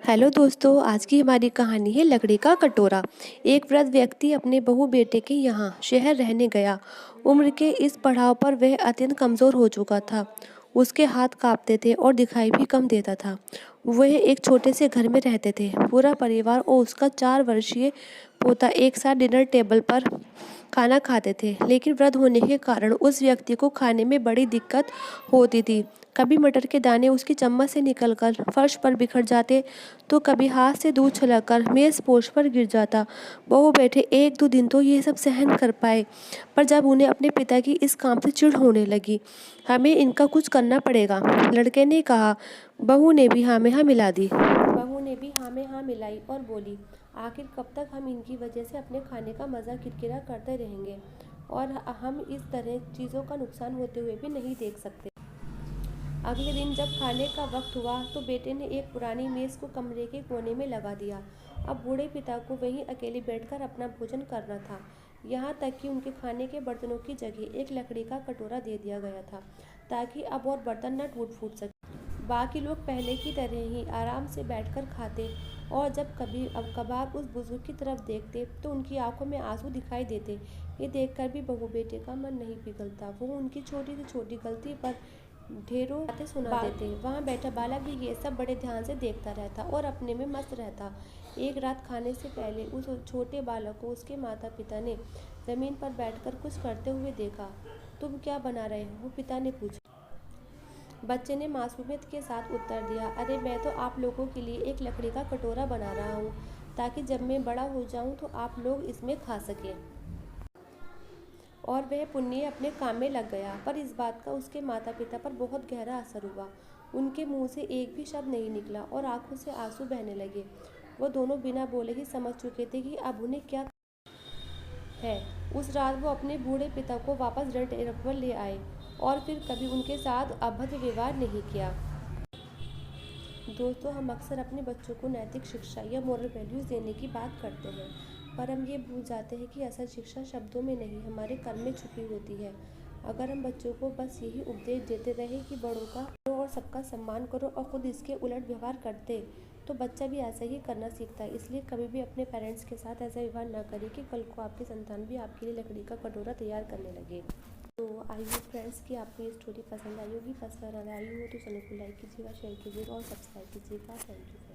Hello दोस्तों, आज की हमारी कहानी है लकड़ी का कटोरा। एक वृद्ध व्यक्ति अपने बहू बेटे के यहाँ शहर रहने गया। उम्र के इस पड़ाव पर वह अत्यंत कमज़ोर हो चुका था। उसके हाथ कांपते थे और दिखाई भी कम देता था। वह एक छोटे से घर में रहते थे। पूरा परिवार और उसका 4 वर्षीय पोता एक साथ डिनर टेबल पर खाना खाते थे, लेकिन वृद्ध होने के कारण उस व्यक्ति को खाने में बड़ी दिक्कत होती थी। कभी मटर के दाने उसकी चम्मच से निकलकर फर्श पर बिखर जाते, तो कभी हाथ से दूध छलककर मेज पोछ पर गिर जाता। बहू बेटे 1-2 दिन तो ये सब सहन कर पाए, पर जब उन्हें अपने पिता की इस काम से चिढ़ होने लगी, हमें इनका कुछ करना पड़ेगा, लड़के ने कहा। बहू ने भी हाँ में हाँ मिलाई और बोली, आखिर कब तक हम इनकी वजह से अपने खाने का मज़ा किरकिरा करते रहेंगे, और हम इस तरह चीज़ों का नुकसान होते हुए भी नहीं देख सकते। अगले दिन जब खाने का वक्त हुआ तो बेटे ने एक पुरानी मेज़ को कमरे के कोने में लगा दिया। अब बूढ़े पिता को वहीं अकेले बैठकर अपना भोजन करना था। यहाँ तक कि उनके खाने के बर्तनों की जगह एक लकड़ी का कटोरा दे दिया गया था, ताकि अब और बर्तन न टूट फूट सके। बाकी लोग पहले की तरह ही आराम से बैठकर खाते, और जब कभी अब कभार उस बुजुर्ग की तरफ देखते तो उनकी आंखों में आंसू दिखाई देते। ये देखकर भी बहू बेटे का मन नहीं पिघलता। वो उनकी छोटी से छोटी गलती पर ढेरों बातें सुना देते। वहाँ बैठा बालक भी ये सब बड़े ध्यान से देखता रहता और अपने में मस्त रहता। एक रात खाने से पहले उस छोटे बालक को उसके माता पिता ने जमीन पर बैठकर कुछ करते हुए देखा। तुम क्या बना रहे हो? पिता ने पूछा। बच्चे ने मासूमियत के साथ उत्तर दिया, अरे मैं तो आप लोगों के लिए एक लकड़ी का कटोरा बना रहा हूँ, ताकि जब मैं बड़ा हो जाऊँ तो आप लोग इसमें खा सकें। और वह पुण्य अपने काम में लग गया। पर इस बात का उसके माता पिता पर बहुत गहरा असर हुआ। उनके मुंह से एक भी शब्द नहीं निकला और आंखों से आंसू बहने लगे। वो दोनों बिना बोले ही समझ चुके थे कि अब उन्हें क्या है। उस रात वो अपने बूढ़े पिता को वापस डिनर टेबल पर ले आए और फिर कभी उनके साथ अभद्र व्यवहार नहीं किया। दोस्तों, हम अक्सर अपने बच्चों को नैतिक शिक्षा या मोरल वैल्यूज़ देने की बात करते हैं, पर हम ये भूल जाते हैं कि असल शिक्षा शब्दों में नहीं, हमारे कर्म में छुपी होती है। अगर हम बच्चों को बस यही उपदेश देते रहे कि बड़ों का और सबका सम्मान करो और खुद इसके उलट व्यवहार करते, तो बच्चा भी ऐसा ही करना सीखता है। इसलिए कभी भी अपने पेरेंट्स के साथ ऐसा व्यवहार न करें कि कल को आपकी संतान भी आपके लिए लकड़ी का कटोरा तैयार करने लगे। तो आई होप फ्रेंड्स कि आपको ये स्टोरी पसंद आई होगी। पसंद आई हो तो चैनल को लाइक कीजिएगा, शेयर कीजिएगा और सब्सक्राइब कीजिएगा। Thank you.